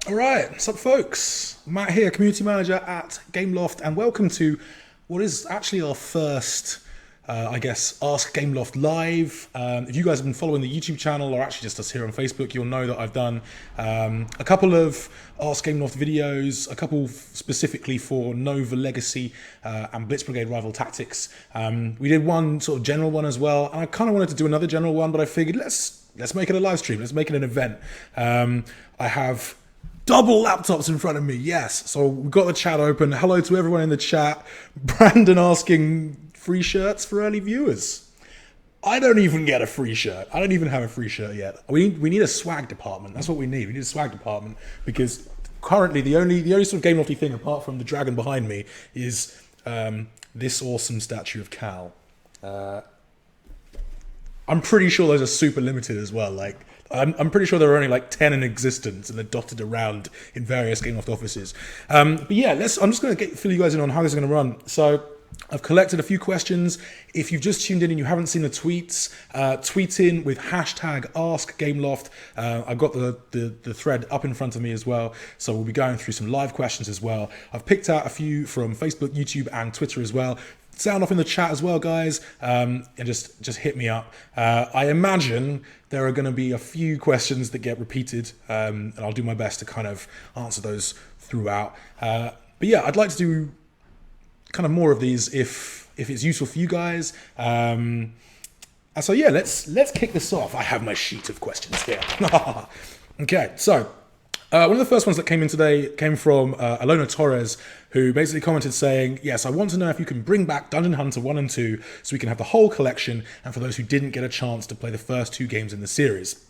All right, what's up, folks? Matt here, community manager at Gameloft, and welcome to what is actually our first, Ask Gameloft Live. If you guys have been following the YouTube channel, or actually just us here on Facebook, you'll know that I've done a couple of Ask Gameloft videos, a couple specifically for Nova Legacy and Blitz Brigade Rival Tactics. We did one sort of general one as well, and I kind of wanted to do another general one, but I figured let's make it a live stream. Let's make it an event. I have double laptops in front of me, yes. So we've got the chat open. Hello to everyone in the chat. Brandon asking free shirts for early viewers. I don't even get a free shirt. I don't even have a free shirt yet. We need a swag department. That's what we need. We need a swag department because currently the only sort of game lofty thing apart from the dragon behind me is this awesome statue of Cal. I'm pretty sure those are super limited as well. Like, I'm pretty sure there are only like 10 in existence and they're dotted around in various Gameloft offices. But yeah, I'm just going to fill you guys in on how this is going to run. So I've collected a few questions. If you've just tuned in and you haven't seen the tweets, tweet in with hashtag AskGameloft. I've got the thread up in front of me as well. So we'll be going through some live questions as well. I've picked out a few from Facebook, YouTube and Twitter as well. Sound off in the chat as well, guys, and just hit me up. I imagine there are going to be a few questions that get repeated, and I'll do my best to kind of answer those throughout. But yeah, I'd like to do kind of more of these if it's useful for you guys. And so yeah, let's kick this off. I have my sheet of questions here. Okay, so one of the first ones that came in today came from Alona Torres, who basically commented saying, yes, I want to know if you can bring back Dungeon Hunter 1 and 2 so we can have the whole collection, and for those who didn't get a chance to play the first two games in the series.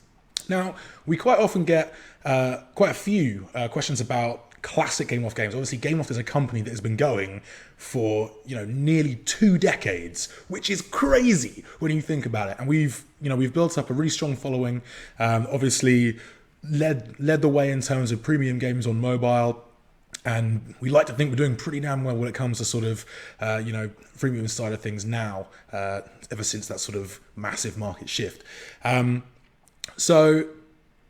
Now, we quite often get quite a few questions about classic Gameloft games. Obviously, Gameloft is a company that has been going for nearly 2 decades, which is crazy when you think about it. And we've built up a really strong following. Obviously, led the way in terms of premium games on mobile, and we like to think we're doing pretty damn well when it comes to sort of freemium side of things now, ever since that sort of massive market shift. So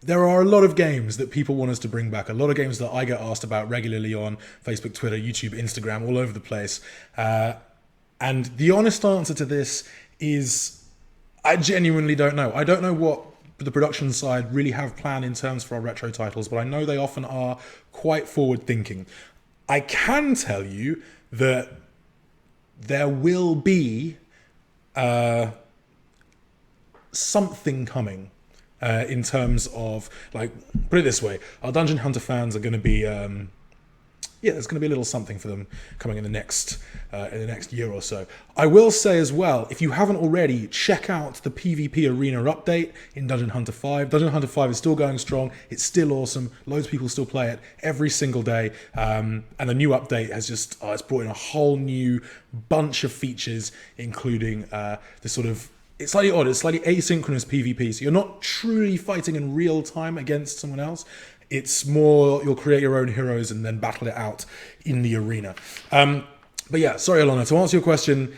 there are a lot of games that people want us to bring back, a lot of games that I get asked about regularly on Facebook, Twitter, YouTube, Instagram, all over the place. And the honest answer to this is I genuinely don't know. I don't know what the production side really have planned in terms for our retro titles, but I know they often are quite forward thinking. I can tell you that there will be something coming in terms of, like, put it this way, our Dungeon Hunter fans are going to be there's going to be a little something for them coming in the next year or so. I will say as well, if you haven't already, check out the PvP Arena update in Dungeon Hunter 5. Dungeon Hunter 5 is still going strong. It's still awesome. Loads of people still play it every single day. And the new update has just it's brought in a whole new bunch of features, including this sort of, it's slightly odd, it's slightly asynchronous PvP. So you're not truly fighting in real time against someone else. It's more, you'll create your own heroes and then battle it out in the arena. But yeah, sorry, Alana, to answer your question,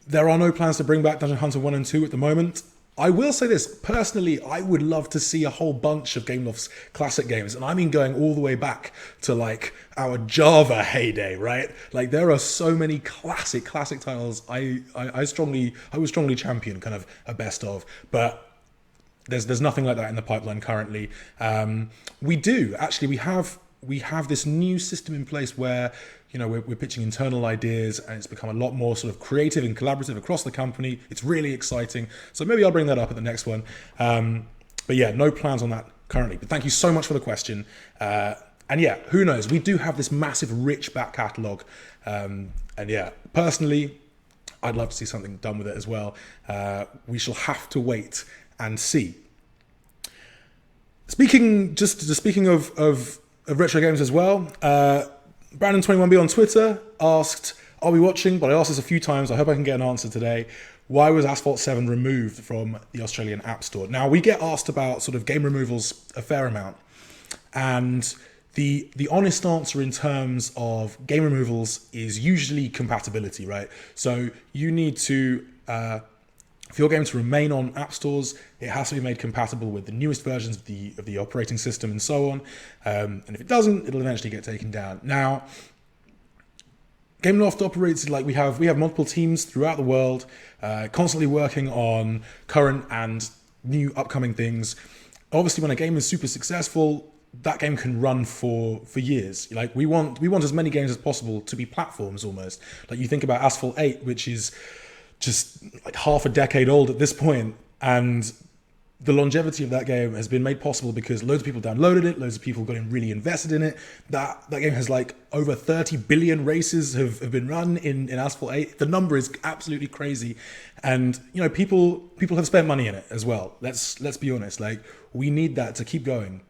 there are no plans to bring back Dungeon Hunter 1 and 2 at the moment. I will say this, personally, I would love to see a whole bunch of Gameloft's classic games, and I mean going all the way back to like our Java heyday, right? Like there are so many classic titles I would strongly champion kind of a best of, but there's nothing like that in the pipeline currently. We have this new system in place where we're pitching internal ideas, and it's become a lot more sort of creative and collaborative across the company. It's really exciting. So maybe I'll bring that up at the next one. But yeah, no plans on that currently. But thank you so much for the question. And yeah, who knows? We do have this massive, rich back catalogue. And yeah, personally, I'd love to see something done with it as well. We shall have to wait and see. Speaking of retro games as well, Brandon21B on Twitter asked, are we watching? But I asked this a few times. I hope I can get an answer today. Why was Asphalt 7 removed from the Australian App Store? Now, we get asked about sort of game removals a fair amount. And the honest answer in terms of game removals is usually compatibility, right? So you need to for your game to remain on app stores, it has to be made compatible with the newest versions of the operating system and so on. And if it doesn't, it'll eventually get taken down. Now, Gameloft operates like we have multiple teams throughout the world, constantly working on current and new upcoming things. Obviously, when a game is super successful, that game can run for years. Like we want as many games as possible to be platforms almost. Like you think about Asphalt 8, which is just like half a decade old at this point, and the longevity of that game has been made possible because loads of people downloaded it, loads of people got really invested in it. That game has like over 30 billion races have been run in Asphalt 8. The number is absolutely crazy. And people have spent money in it as well. Let's be honest. Like we need that to keep going.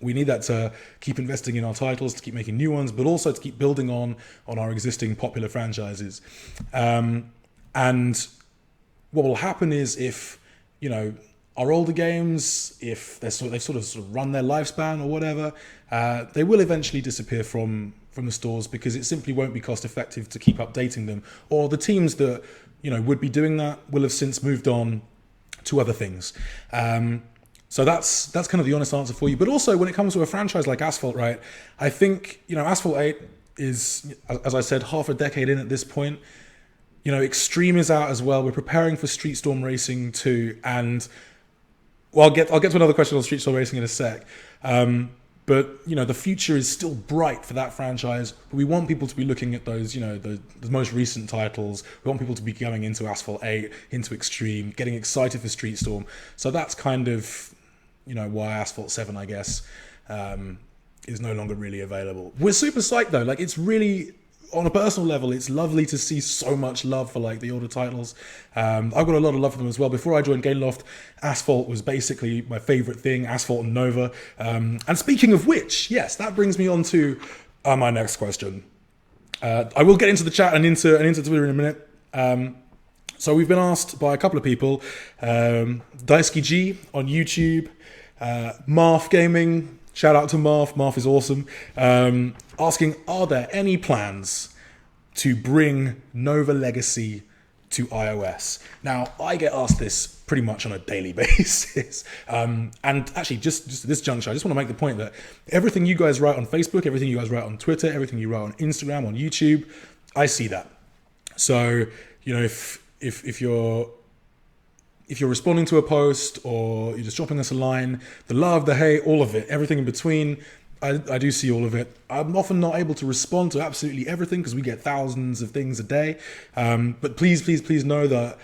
We need that to keep investing in our titles, to keep making new ones, but also to keep building on our existing popular franchises. And what will happen is if, our older games, if they've sort of run their lifespan or whatever, they will eventually disappear from the stores because it simply won't be cost effective to keep updating them. Or the teams that would be doing that will have since moved on to other things. So that's kind of the honest answer for you. But also when it comes to a franchise like Asphalt, right? I think Asphalt 8 is, as I said, half a decade in at this point. Extreme is out as well. We're preparing for Street Storm Racing 2, and I'll get to another question on Street Storm Racing in a sec. But the future is still bright for that franchise. But we want people to be looking at those, the most recent titles. We want people to be going into Asphalt 8, into Extreme, getting excited for Street Storm. So that's kind of, why Asphalt 7, I guess, is no longer really available. We're super psyched though. Like it's really, on a personal level, it's lovely to see so much love for like the older titles. I've got a lot of love for them as well. Before I joined Gameloft, Asphalt was basically my favorite thing, Asphalt and Nova. And speaking of which, yes, that brings me on to my next question. I will get into the chat and into Twitter in a minute. So we've been asked by a couple of people, Daisuke G on YouTube, Marf Gaming, shout out to Marf. Marf is awesome. Asking, are there any plans to bring Nova Legacy to iOS? Now, I get asked this pretty much on a daily basis. And actually, just at this juncture, I just want to make the point that everything you guys write on Facebook, everything you guys write on Twitter, everything you write on Instagram, on YouTube, I see that. So, if you're responding to a post or you're just dropping us a line, the love, the hate, all of it, everything in between, I do see all of it. I'm often not able to respond to absolutely everything because we get thousands of things a day. But please know that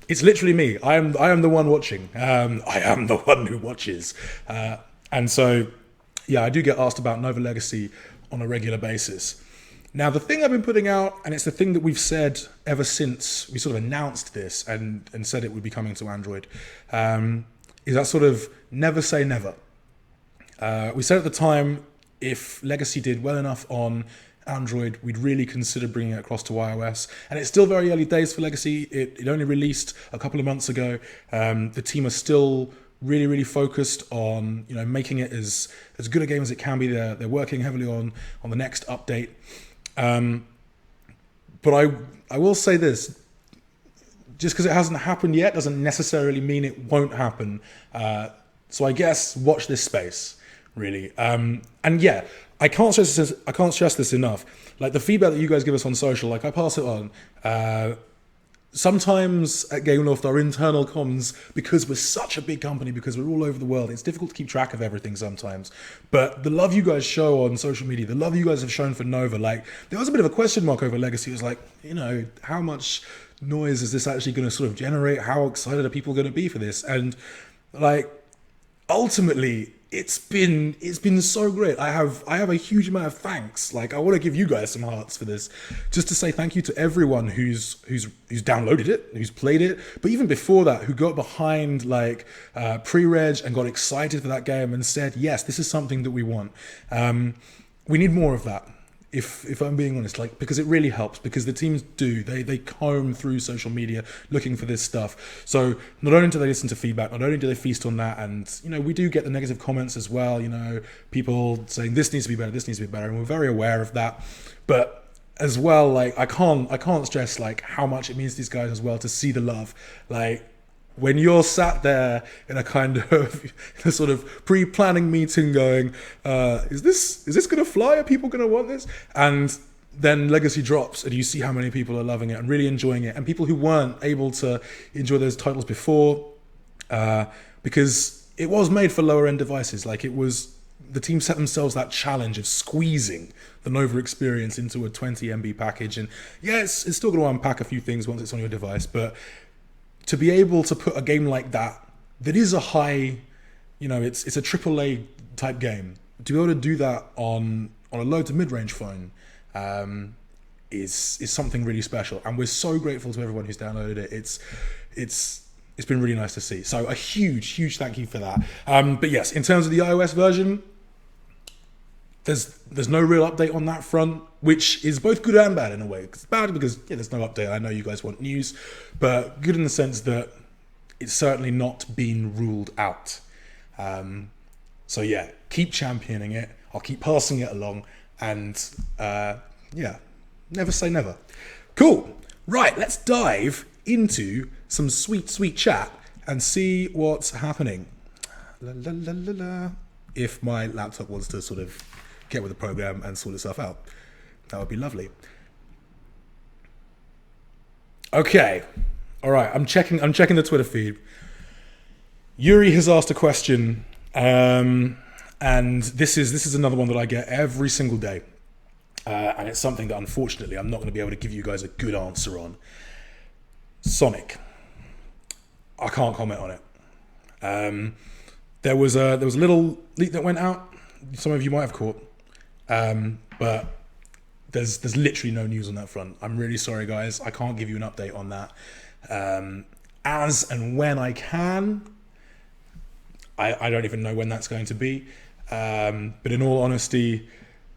it's literally me. I am the one watching. I am the one who watches. And so, yeah, I do get asked about Nova Legacy on a regular basis. Now, the thing I've been putting out, and it's the thing that we've said ever since we sort of announced this and said it would be coming to Android, is that sort of never say never. We said at the time, if Legacy did well enough on Android, we'd really consider bringing it across to iOS. And it's still very early days for Legacy. It only released a couple of months ago. The team are still really focused on making it as good a game as it can be. They're working heavily on the next update. But I will say this, just because it hasn't happened yet doesn't necessarily mean it won't happen. So I guess watch this space, really. And yeah, I can't stress this enough. Like the feedback that you guys give us on social, like I pass it on. Sometimes at Gameloft, our internal comms, because we're such a big company, because we're all over the world, it's difficult to keep track of everything sometimes. But the love you guys show on social media, the love you guys have shown for Nova, like there was a bit of a question mark over Legacy. It was like, how much noise is this actually going to sort of generate? How excited are people going to be for this? And like, ultimately, it's been so great. I have a huge amount of thanks. Like I want to give you guys some hearts for this, just to say thank you to everyone who's downloaded it, who's played it, but even before that, who got behind like pre-reg and got excited for that game and said, yes, this is something that we want. We need more of that. If I'm being honest, like, because it really helps, because the teams they comb through social media looking for this stuff. So not only do they listen to feedback, not only do they feast on that, and we do get the negative comments as well, people saying this needs to be better, this needs to be better, and we're very aware of that. But as well, like I can't stress like how much it means to these guys as well to see the love. Like when you're sat there in a kind of a sort of pre-planning meeting going, is this going to fly? Are people going to want this? And then Legacy drops and you see how many people are loving it and really enjoying it, and people who weren't able to enjoy those titles before, because it was made for lower end devices. Like, it was, the team set themselves that challenge of squeezing the Nova experience into a 20 MB package. And yeah, it's still going to unpack a few things once it's on your device, but to be able to put a game like that is a high, it's a AAA type game, to be able to do that on a low to mid-range phone is something really special. And we're so grateful to everyone who's downloaded it. It's been really nice to see. So a huge thank you for that. But yes, in terms of the iOS version, there's no real update on that front, which is both good and bad in a way. It's bad because there's no update. I know you guys want news, but good in the sense that it's certainly not been ruled out. So yeah, keep championing it. I'll keep passing it along, and never say never. Cool. Right, let's dive into some sweet chat and see what's happening. If my laptop wants to sort of get with the program and sort itself out, that would be lovely. Okay, all right. I'm checking the Twitter feed. Yuri has asked a question, and this is another one that I get every single day, and it's something that unfortunately I'm not going to be able to give you guys a good answer on. Sonic, I can't comment on it. There was a little leak that went out. Some of you might have caught, but there's literally no news on that front. I'm really sorry, guys. I can't give you an update on that. As and when I can, I don't even know when that's going to be. But in all honesty,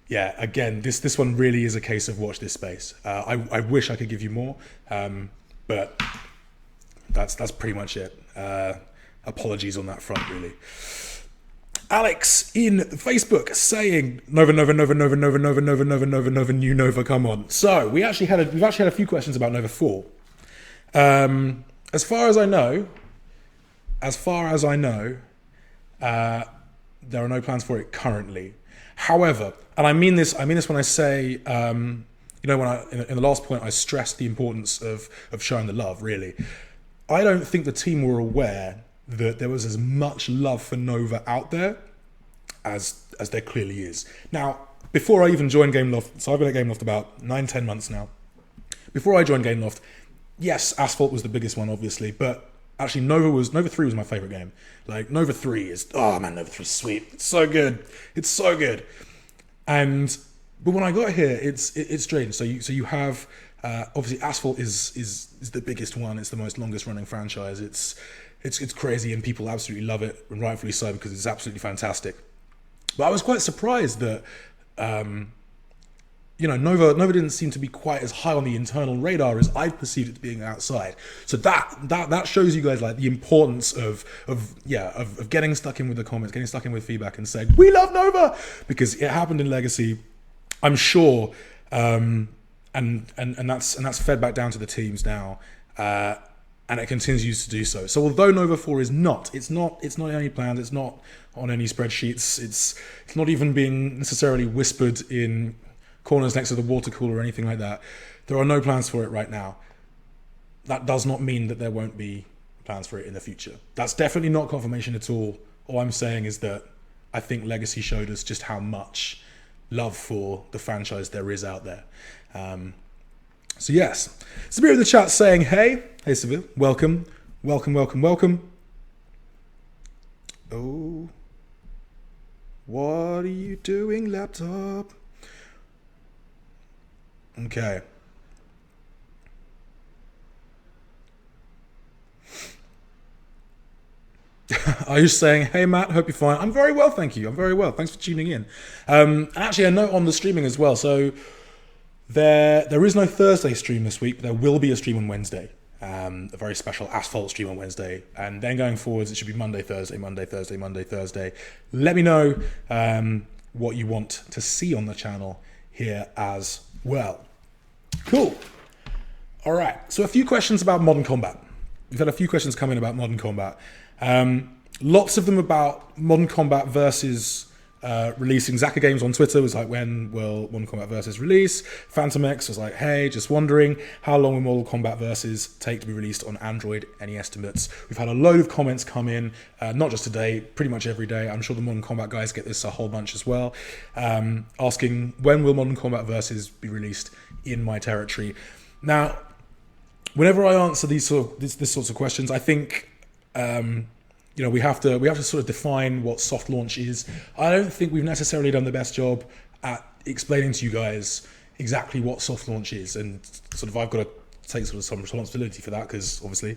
yeah, again, this one really is a case of watch this space. I wish I could give you more, but that's pretty much it. Apologies on that front, really. Alex in Facebook saying Nova, new Nova, come on. So we've actually had a few questions about Nova 4. As far as I know, there are no plans for it currently. However, and I mean this when I say, when in the last point I stressed the importance of showing the love. Really, I don't think the team were aware that there was as much love for Nova out there as there clearly is. Now, before I even joined Gameloft, so I've been at Gameloft about 9-10 months now. Before I joined Gameloft, yes, Asphalt was the biggest one, obviously, but actually Nova 3 was my favorite game. Like, Nova 3 is, oh man, Nova 3 is sweet. It's so good. But when I got here, it's strange. So you have obviously Asphalt is the biggest one. It's the most longest running franchise. It's crazy, and people absolutely love it, and rightfully so, because it's absolutely fantastic. But I was quite surprised that Nova didn't seem to be quite as high on the internal radar as I perceived it being outside. So that shows you guys like the importance of getting stuck in with the comments, getting stuck in with feedback, and saying we love Nova, because it happened in Legacy, I'm sure, and that's fed back down to the teams now. And it continues to do so. So although Nova 4 is not in any plans, it's not on any spreadsheets, it's not even being necessarily whispered in corners next to the water cooler or anything like that. There are no plans for it right now. That does not mean that there won't be plans for it in the future. That's definitely not confirmation at all. All I'm saying is that I think Legacy showed us just how much love for the franchise there is out there. So yes, Sabir in the chat saying, hey Sabir, welcome. Oh, what are you doing, laptop? Okay. Are you saying, hey Matt, hope you're fine? I'm very well, thank you. I'm very well. Thanks for tuning in. Actually, a note on the streaming as well. So there is no Thursday stream this week, but there will be a stream on Wednesday. A very special Asphalt stream on Wednesday. And then going forwards, it should be Monday, Thursday. Let me know what you want to see on the channel here as well. Cool. All right. So a few questions about modern combat. we've had a few questions come in about Modern Combat. Lots of them about Modern Combat versus releasing. Zaka Games on Twitter was like, when will Modern Combat Versus release? Phantom X was like, hey, just wondering, how long will Mortal Kombat Versus take to be released on Android? Any estimates? We've had a load of comments come in, not just today, pretty much every day. I'm sure the Modern Combat guys get this a whole bunch as well, asking, when will Modern Combat Versus be released in my territory? Now, whenever I answer these sorts of questions, I think we have to sort of define what soft launch is. I don't think we've necessarily done the best job at explaining to you guys exactly what soft launch is, and sort of I've got to take sort of some responsibility for that because obviously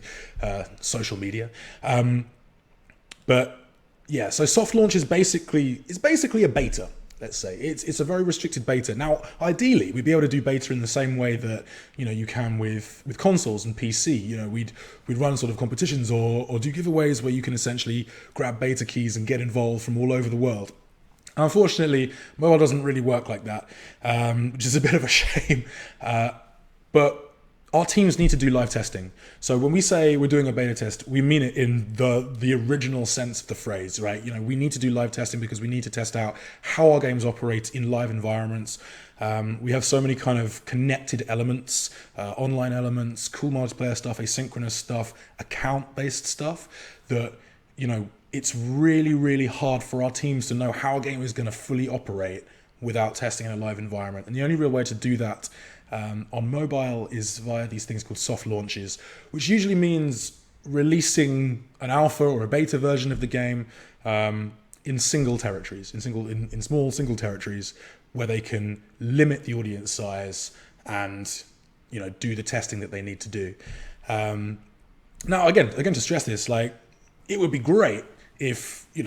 social media. But yeah, so soft launch is basically a beta. Let's say it's a very restricted beta. Now, ideally, we'd be able to do beta in the same way that you can with consoles and PC. We'd run sort of competitions or do giveaways where you can essentially grab beta keys and get involved from all over the world. Unfortunately, mobile doesn't really work like that, which is a bit of a shame. But our teams need to do live testing. So when we say we're doing a beta test, we mean it in the original sense of the phrase, right? We need to do live testing because we need to test out how our games operate in live environments. We have so many kind of connected elements, online elements, cool multiplayer stuff, asynchronous stuff, account-based stuff that, it's really, really hard for our teams to know how a game is going to fully operate without testing in a live environment. And the only real way to do that on mobile is via these things called soft launches, which usually means releasing an alpha or a beta version of the game in single territories, in small single territories where they can limit the audience size and do the testing that they need to do. Now, again, to stress this, like, it would be great if you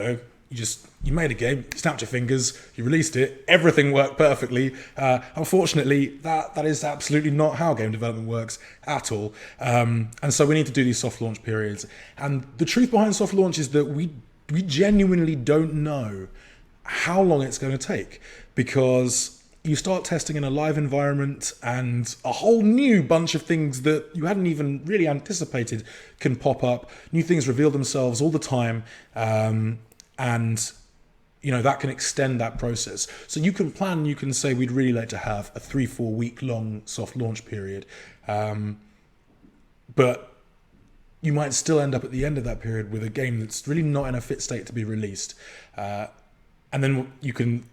made a game, you snapped your fingers, you released it, everything worked perfectly. Unfortunately, that is absolutely not how game development works at all. And so we need to do these soft launch periods. And the truth behind soft launch is that we genuinely don't know how long it's going to take, because you start testing in a live environment and a whole new bunch of things that you hadn't even really anticipated can pop up. New things reveal themselves all the time. And that can extend that process. So you can plan, you can say, we'd really like to have a 3-4 week long soft launch period. But you might still end up at the end of that period with a game that's really not in a fit state to be released. And then you can,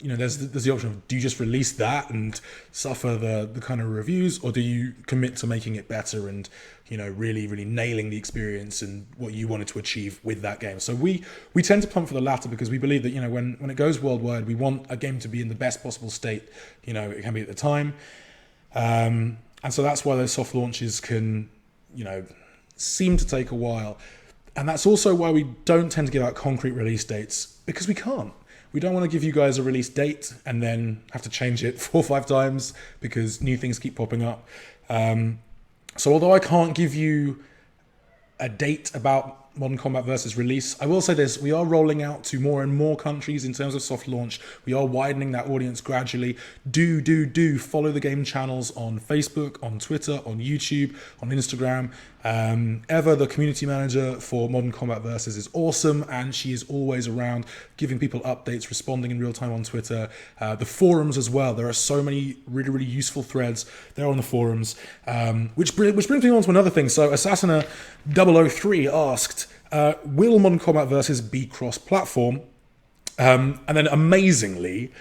there's the option of, do you just release that and suffer the kind of reviews, or do you commit to making it better and, really, really nailing the experience and what you wanted to achieve with that game? So we tend to plump for the latter because we believe that, when it goes worldwide, we want a game to be in the best possible state, it can be at the time. And so that's why those soft launches can, seem to take a while. And that's also why we don't tend to give out concrete release dates, because we can't. We don't want to give you guys a release date and then have to change it 4 or 5 times because new things keep popping up. So although I can't give you a date about Modern Combat Versus release, I will say this: we are rolling out to more and more countries in terms of soft launch. We are widening that audience gradually. Do follow the game channels on Facebook, on Twitter, on YouTube, on Instagram. Eva, the community manager for Modern Combat Versus, is awesome, and she is always around giving people updates, responding in real time on Twitter. The forums as well. There are so many really, really useful threads there on the forums, which brings me on to another thing. So Assassina 003 asked, will Modern Combat Versus be cross-platform? And then amazingly,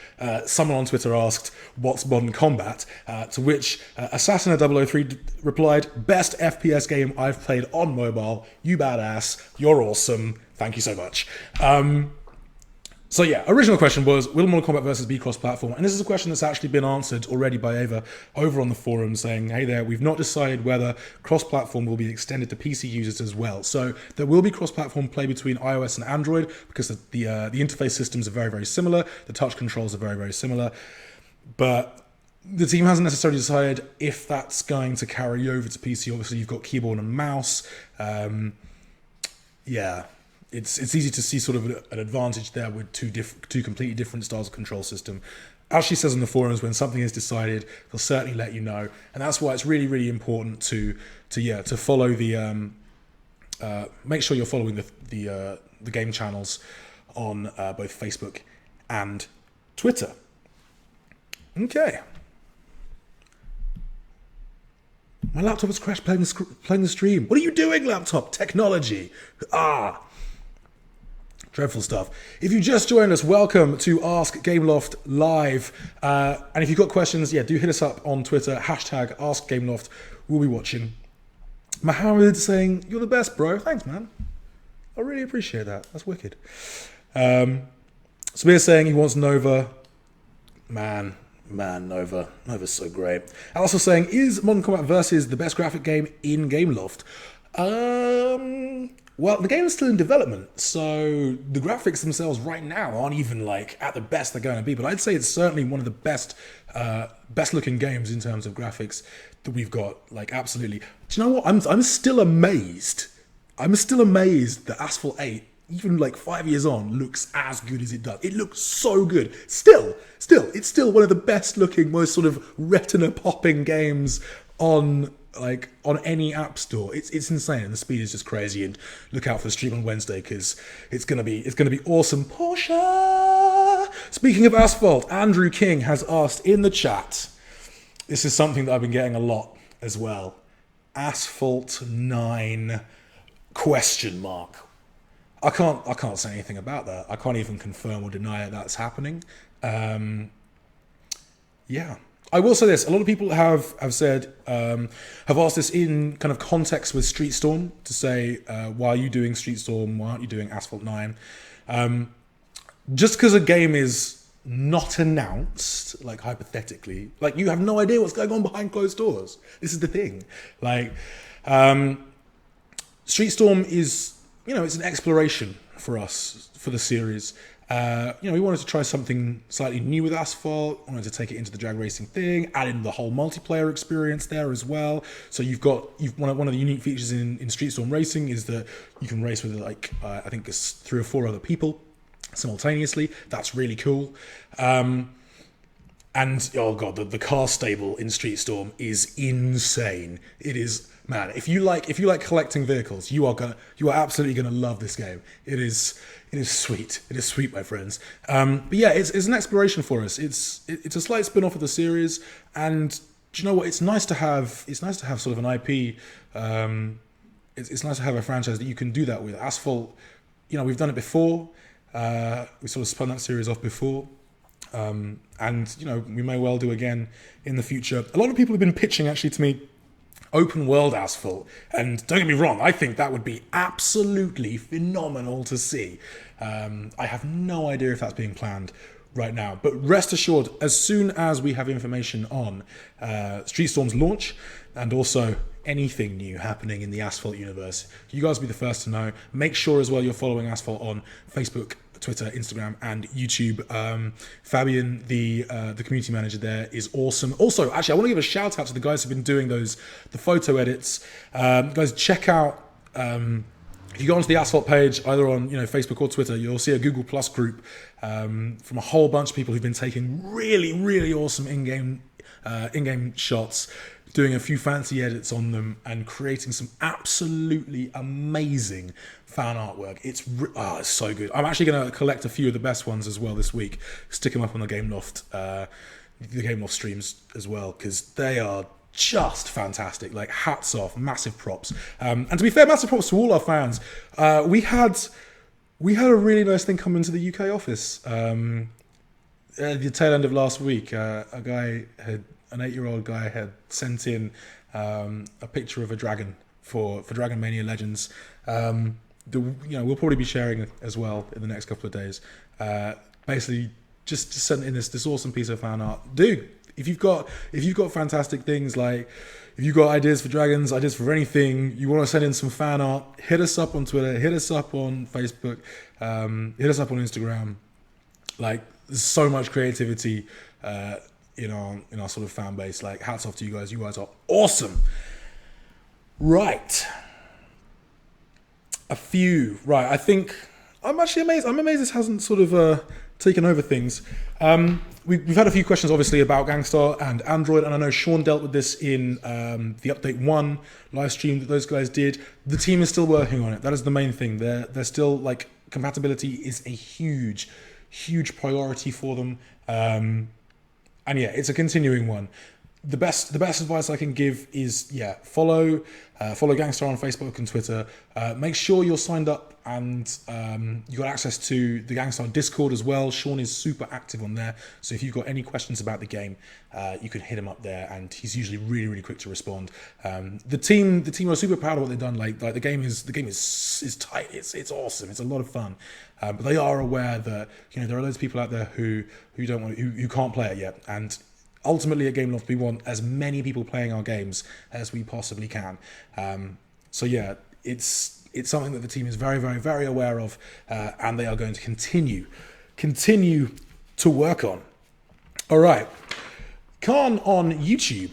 someone on Twitter asked, what's Modern Combat? To which Assassina 003 replied, best FPS game I've played on mobile. You badass. You're awesome. Thank you so much. So yeah, original question was, will Mortal Kombat Versus be cross-platform? And this is a question that's actually been answered already by Ava over on the forum, saying, hey there, we've not decided whether cross-platform will be extended to PC users as well. So there will be cross-platform play between iOS and Android because the interface systems are very, very similar. The touch controls are very, very similar. But the team hasn't necessarily decided if that's going to carry over to PC. Obviously, you've got keyboard and mouse. Yeah. It's easy to see sort of an advantage there with two completely different styles of control system. As she says in the forums, when something is decided, they'll certainly let you know, and that's why it's really, really important to follow the make sure you're following the game channels on both Facebook and Twitter. Okay. My laptop has crashed playing the stream. What are you doing, laptop? Technology. Dreadful stuff. If you just joined us, welcome to Ask Gameloft Live. And if you've got questions, do hit us up on Twitter, hashtag Ask Gameloft. We'll be watching. Mohammed saying, you're the best, bro. Thanks, man. I really appreciate that. That's wicked. Samir saying he wants Nova. Man, Nova. Nova's so great. Also saying, is Modern Combat Versus the best graphic game in Gameloft? Well, the game is still in development, so the graphics themselves right now aren't even like at the best they're going to be. But I'd say it's certainly one of the best looking games in terms of graphics that we've got. Like, absolutely. Do you know what? I'm still amazed. I'm still amazed that Asphalt 8, even like 5 years on, looks as good as it does. It looks so good. Still, it's still one of the best looking, most sort of retina popping games on any app store. It's insane, and the speed is just crazy. And look out for the stream on Wednesday, because it's gonna be awesome. Porsche. Speaking of Asphalt, Andrew King has asked in the chat. This is something that I've been getting a lot as well. Asphalt 9 ? I can't say anything about that. I can't even confirm or deny that's happening. I will say this. A lot of people have said, have asked this in kind of context with Street Storm, to say, why are you doing Street Storm? Why aren't you doing Asphalt 9? Just because a game is not announced, like hypothetically, like you have no idea what's going on behind closed doors. This is the thing. Like, Street Storm is, it's an exploration for us, for the series. We wanted to try something slightly new with Asphalt, wanted to take it into the drag racing thing, add in the whole multiplayer experience there as well. So one of the unique features in Street Storm Racing is that you can race with I think it's 3 or 4 other people simultaneously. That's really cool. And oh god, the car stable in Street Storm is insane. It is, man. If you like collecting vehicles, you are absolutely gonna love this game. It is sweet. It is sweet, my friends. But yeah, it's an exploration for us. It's a slight spin-off of the series, and do you know what? It's nice to have sort of an IP. It's nice to have a franchise that you can do that with. Asphalt, we've done it before. We sort of spun that series off before. And we may well do again in the future. A lot of people have been pitching actually to me open world Asphalt, and don't get me wrong, I think that would be absolutely phenomenal to see. I have no idea if that's being planned right now, but rest assured, as soon as we have information on Street Storm's launch and also anything new happening in the Asphalt universe, you guys will be the first to know. Make sure as well you're following Asphalt on Facebook, Twitter, Instagram, and YouTube. Fabian, the community manager there, is awesome. Also, actually, I want to give a shout out to the guys who've been doing the photo edits. Guys, check out. If you go onto the Asphalt page, either on Facebook or Twitter, you'll see a Google Plus group from a whole bunch of people who've been taking really, really awesome in-game shots, doing a few fancy edits on them, and creating some absolutely amazing fan artwork. It's so good. I'm actually going to collect a few of the best ones as well this week, stick them up on the Gameloft streams as well, because they are just fantastic. Like, hats off, massive props. And to be fair, massive props to all our fans. We had a really nice thing come into the UK office at the tail end of last week. An 8-year-old guy had sent in a picture of a dragon for Dragon Mania Legends. We'll probably be sharing it as well in the next couple of days. Basically, just sent in this awesome piece of fan art, dude. If you've got fantastic things, like if you've got ideas for dragons, ideas for anything, you want to send in some fan art, hit us up on Twitter, hit us up on Facebook, hit us up on Instagram. Like, there's so much creativity in our sort of fan base. Like, hats off to you guys. You guys are awesome. Right. I think I'm actually amazed. I'm amazed this hasn't sort of taken over things. We've had a few questions, obviously, about Gangstar and Android, and I know Sean dealt with this in the Update 1 live stream that those guys did. The team is still working on it. That is the main thing. They're still, like, compatibility is a huge priority for them. And yeah, it's a continuing one. The best advice I can give is, follow Gangstar on Facebook and Twitter. Make sure you're signed up and you got access to the Gangstar Discord as well. Sean is super active on there, so if you've got any questions about the game, you can hit him up there, and he's usually really quick to respond. The team are super proud of what they've done. Like the game is tight. It's awesome. It's a lot of fun. But they are aware that there are loads of people out there who can't play it yet, and ultimately at Gameloft we want as many people playing our games as we possibly can. So yeah, it's something that the team is very aware of, and they are going to continue to work on. All right, Khan on YouTube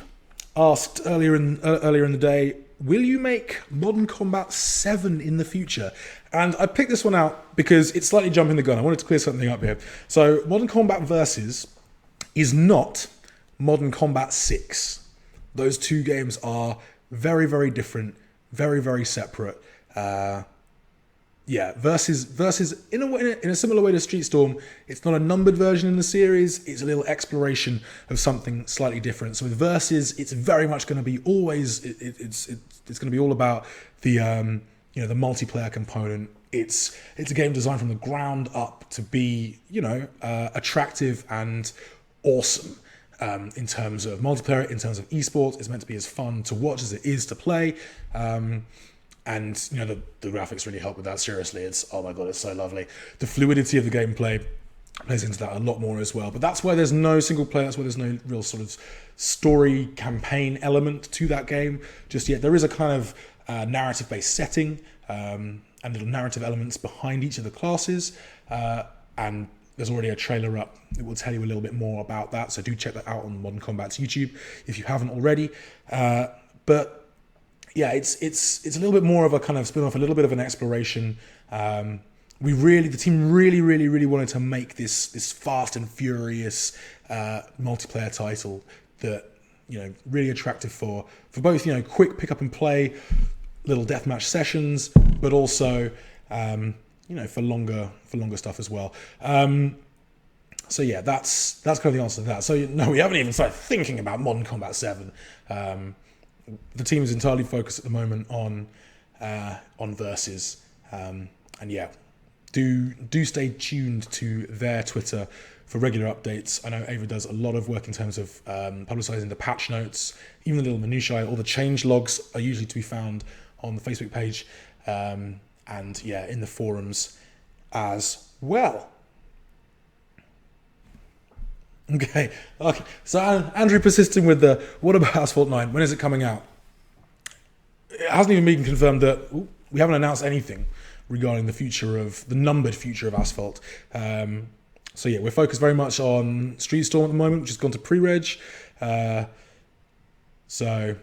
asked earlier in the day, will you make Modern Combat 7 in the future? And I picked this one out because it's slightly jumping the gun. I wanted to clear something up here. So Modern Combat Versus is not Modern Combat 6. Those two games are very different, very separate. Versus in a similar way to Street Storm, it's not a numbered version in the series. It's a little exploration of something slightly different. So with Versus, it's very much going to be it's going to be all about the the multiplayer component. It's a game designed from the ground up to be attractive and awesome. In terms of multiplayer, in terms of esports, it's meant to be as fun to watch as it is to play. And the graphics really help with that. Seriously, oh my god, it's so lovely. The fluidity of the gameplay plays into that a lot more as well. But that's why there's no single player. That's why there's no real sort of story campaign element to that game just yet. There is a kind of narrative-based setting and little narrative elements behind each of the classes, and there's already a trailer up that will tell you a little bit more about that, so do check that out on Modern Combat's YouTube if you haven't already. But yeah, it's a little bit more of a kind of spin-off, a little bit of an exploration. The team really wanted to make this fast and furious multiplayer title that really attractive for both quick pick up and play, little deathmatch sessions, but also for longer stuff as well. So yeah, that's kind of the answer to that. So no, we haven't even started thinking about Modern Combat 7. The team is entirely focused at the moment on Versus, and yeah, do stay tuned to their Twitter for regular updates. I know Ava does a lot of work in terms of publicizing the patch notes, even the little minutiae. All the change logs are usually to be found on the Facebook page, and yeah, in the forums as well. Okay. So Andrew persisting with what about Asphalt 9? When is it coming out? It hasn't even been confirmed that we haven't announced anything regarding the numbered future of Asphalt. So yeah, we're focused very much on Street Storm at the moment, which has gone to pre-reg. So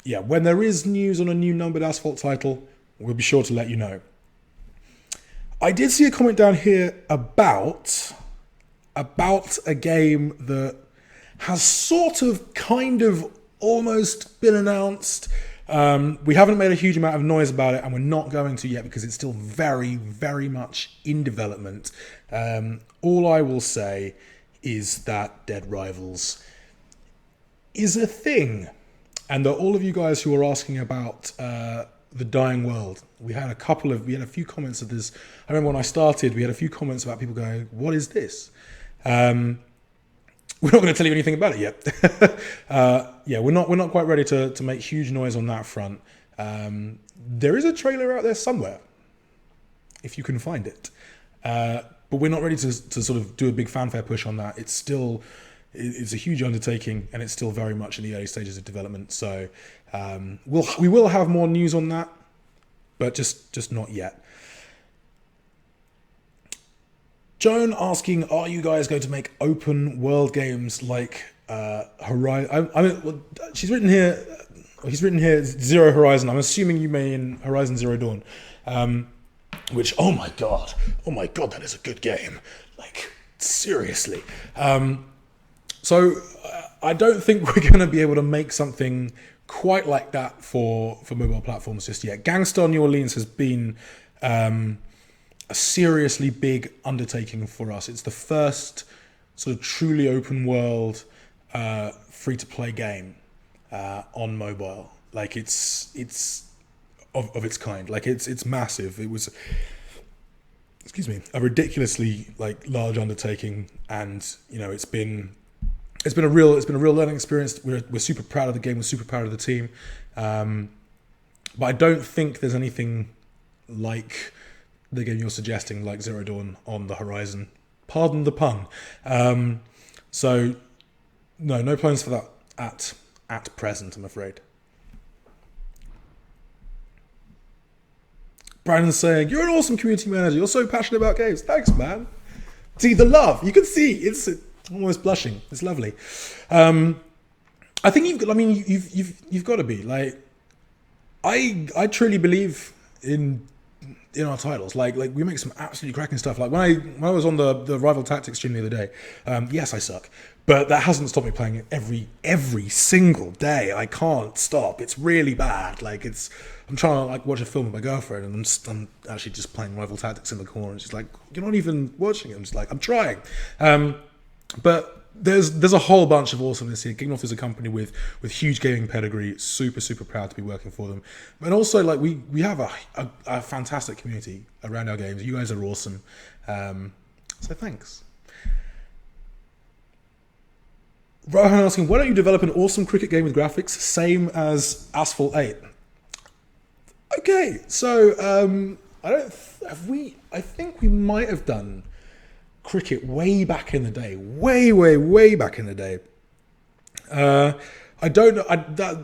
yeah, when there is news on a new numbered Asphalt title, we'll be sure to let you know. I did see a comment down here about a game that has sort of kind of almost been announced. We haven't made a huge amount of noise about it, and we're not going to yet because it's still very much in development. All I will say is that Dead Rivals is a thing, and that all of you guys who are asking about the dying world, we had a few comments of this. I remember when I started, we had a few comments about people going, "What is this?" We're not going to tell you anything about it yet. Yeah, we're not quite ready to make huge noise on that front. There is a trailer out there somewhere, if you can find it. But we're not ready to sort of do a big fanfare push on that. It's a huge undertaking, and it's still very much in the early stages of development. So we will have more news on that, but just not yet. Joan asking, are you guys going to make open world games like Horizon? He's written here Zero Horizon. I'm assuming you mean Horizon Zero Dawn, which oh my god, that is a good game. Like seriously. So I don't think we're going to be able to make something quite like that for mobile platforms just yet. Gangstar New Orleans has been a seriously big undertaking for us. It's the first sort of truly open world free-to-play game on mobile. Like it's of its kind. Like it's massive. It was, excuse me, a ridiculously like large undertaking, and you know it's been a real learning experience. We're super proud of the game. We're super proud of the team, but I don't think there's anything like the game you're suggesting, like Zero Dawn, on the horizon. Pardon the pun. So no plans for that at present, I'm afraid. Brandon's saying, you're an awesome community manager. You're so passionate about games. Thanks, man. See, the love. You can see. It's almost blushing. It's lovely. I think you've got to be. Like, I truly believe in our titles. Like we make some absolutely cracking stuff. Like when I was on the Rival Tactics stream the other day, yes, I suck. But that hasn't stopped me playing it every single day. I can't stop. It's really bad. Like I'm trying to like watch a film with my girlfriend, and I'm actually just playing Rival Tactics in the corner, and she's like, "You're not even watching it." I'm just like, "I'm trying." But there's a whole bunch of awesomeness here. Gameloft is a company with huge gaming pedigree. Super proud to be working for them. And also like we have a fantastic community around our games. You guys are awesome. So thanks. Rohan asking, why don't you develop an awesome cricket game with graphics same as Asphalt 8? Okay, so I think we might have done cricket way back in the day, way back in the day. I don't know.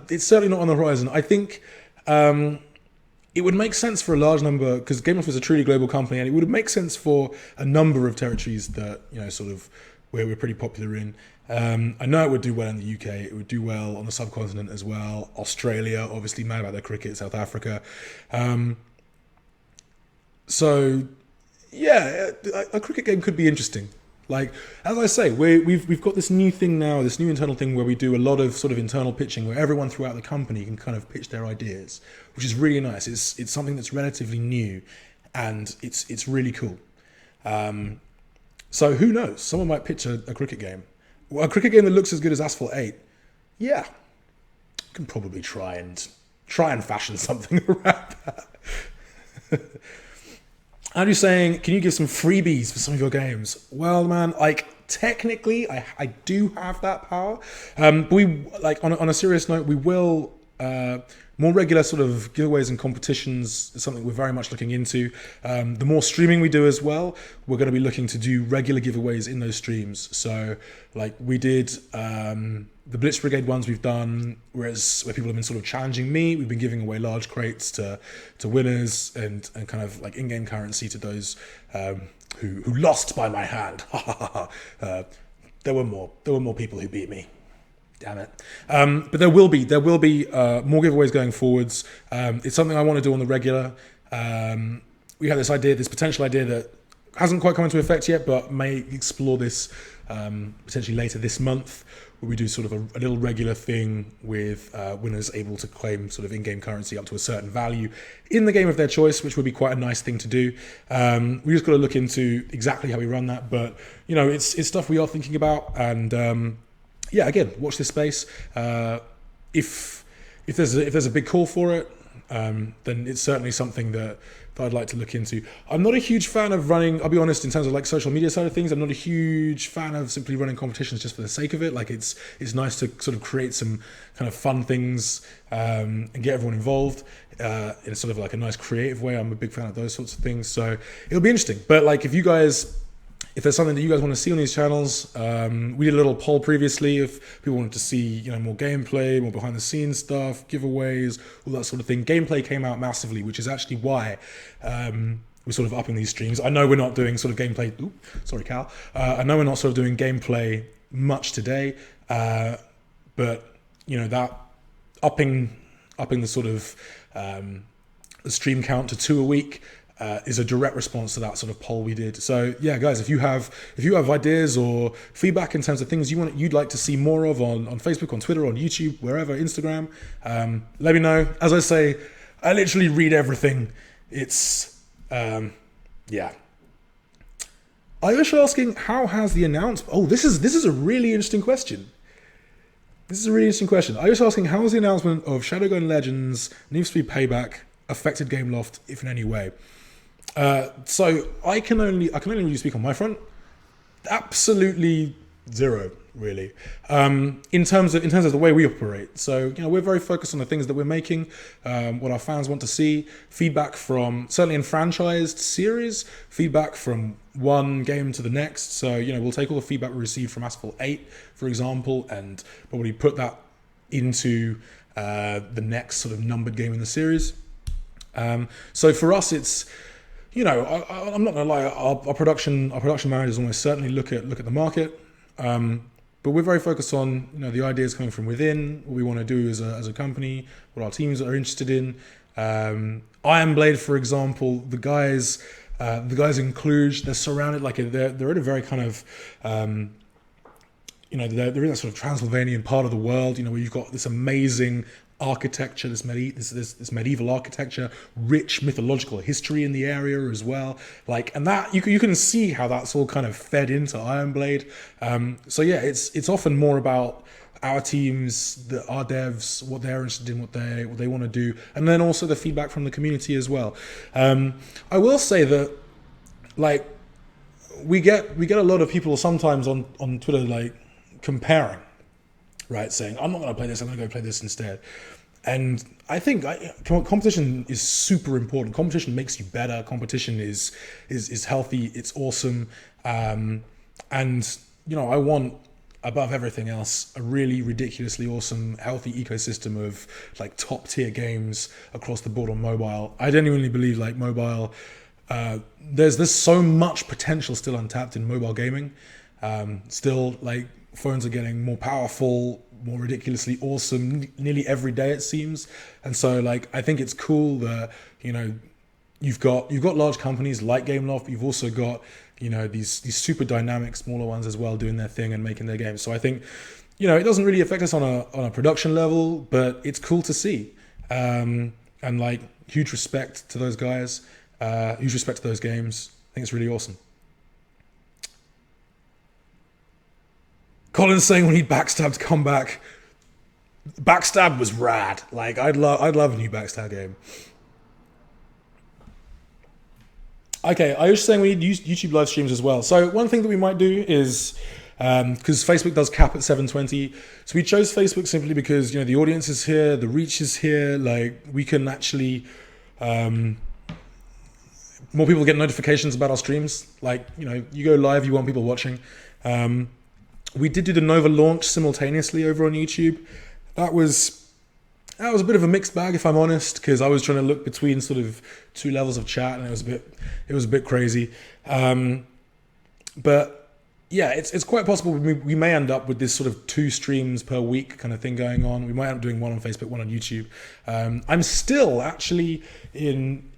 It's certainly not on the horizon. I think it would make sense for a large number, because Gameloft is a truly global company, and it would make sense for a number of territories that sort of where we're pretty popular in. I know it would do well in the UK. It would do well on the subcontinent as well. Australia, obviously, mad about their cricket. South Africa. So, yeah, a cricket game could be interesting. Like, as I say, we've got this new thing now, this new internal thing where we do a lot of sort of internal pitching, where everyone throughout the company can kind of pitch their ideas, which is really nice. It's something that's relatively new, and it's really cool. So who knows? Someone might pitch a cricket game. Well, a cricket game that looks as good as Asphalt 8. Yeah, can probably try and fashion something around that. Andrew's saying, can you give some freebies for some of your games? Well, man, like technically, I do have that power. But we like on a serious note, we will more regular sort of giveaways and competitions is something we're very much looking into. The more streaming we do as well, we're going to be looking to do regular giveaways in those streams. So, like we did the Blitz Brigade ones we've done, where people have been sort of challenging me. We've been giving away large crates to winners and kind of like in-game currency to those who lost by my hand. There were more people who beat me. Damn it. But there will be more giveaways going forwards. It's something I want to do on the regular. We have this potential idea that hasn't quite come into effect yet, but may explore this potentially later this month, where we do sort of a little regular thing with winners able to claim sort of in-game currency up to a certain value in the game of their choice, which would be quite a nice thing to do. We just got to look into exactly how we run that, but it's stuff we are thinking about, and yeah, again, watch this space. If there's a big call for it, then it's certainly something that I'd like to look into. I'm not a huge fan of running, I'll be honest, in terms of like social media side of things. I'm not a huge fan of simply running competitions just for the sake of it. Like it's nice to sort of create some kind of fun things and get everyone involved in sort of like a nice creative way. I'm a big fan of those sorts of things. So it'll be interesting. But like if there's something that you guys want to see on these channels, we did a little poll previously if people wanted to see more gameplay, more behind the scenes stuff, giveaways, all that sort of thing. Gameplay came out massively, which is actually why we're sort of upping these streams. I know we're not doing sort of gameplay. Ooh, sorry, Cal. I know we're not sort of doing gameplay much today, but that upping the sort of the stream count to 2 a week. is a direct response to that sort of poll we did. So yeah, guys, if you have ideas or feedback in terms of things you'd like to see more of on Facebook, on Twitter, on YouTube, wherever, Instagram, let me know. As I say, I literally read everything. It's yeah. Irish asking, how has the announcement? Oh, this is a really interesting question. Irish asking, how has the announcement of Shadowgun Legends Need for Speed Payback affected Gameloft, if in any way? So I can only really speak on my front. Absolutely zero, really. In terms of the way we operate. So we're very focused on the things that we're making, what our fans want to see, feedback from certainly in franchised series, feedback from one game to the next. So we'll take all the feedback we received from Asphalt 8, for example, and probably put that into the next sort of numbered game in the series. So for us, it's I'm not gonna lie, our production managers almost certainly look at the market, but we're very focused on the ideas coming from within, what we want to do as a company, what our teams are interested in. Iron Blade, for example, the guys in Cluj, they're surrounded they're in a very kind of they're in that sort of Transylvanian part of the world, where you've got this amazing architecture, this medieval architecture, rich mythological history in the area as well. And that you can see how that's all kind of fed into Iron Blade. So yeah, it's often more about our teams, our devs, what they're interested in, what they want to do, and then also the feedback from the community as well. I will say that we get a lot of people sometimes on Twitter comparing, right? Saying, I'm not going to play this, I'm going to go play this instead. And I think competition is super important. Competition makes you better. Competition is healthy. It's awesome. And I want, above everything else, a really ridiculously awesome, healthy ecosystem of top tier games across the board on mobile. I genuinely believe mobile, there's so much potential still untapped in mobile gaming. Still, phones are getting more powerful, more ridiculously awesome nearly every day, it seems. And so I think it's cool that you've got large companies like Gameloft, but you've also got these super dynamic smaller ones as well doing their thing and making their games. So I think it doesn't really affect us on a production level, but it's cool to see. And huge respect to those guys, huge respect to those games. I think it's really awesome. Colin's saying we need Backstab to come back. Backstab was rad. I'd love a new Backstab game. Okay, I was saying we need YouTube live streams as well. So one thing that we might do is, because Facebook does cap at 720, so we chose Facebook simply because the audience is here, the reach is here. We can actually, more people get notifications about our streams. You go live, you want people watching. We did do the Nova launch simultaneously over on YouTube. That was a bit of a mixed bag, if I'm honest, because I was trying to look between sort of two levels of chat, and it was a bit crazy. But yeah, it's quite possible we may end up with this sort of 2 streams per week kind of thing going on. We might end up doing one on Facebook, one on YouTube. I'm still actually in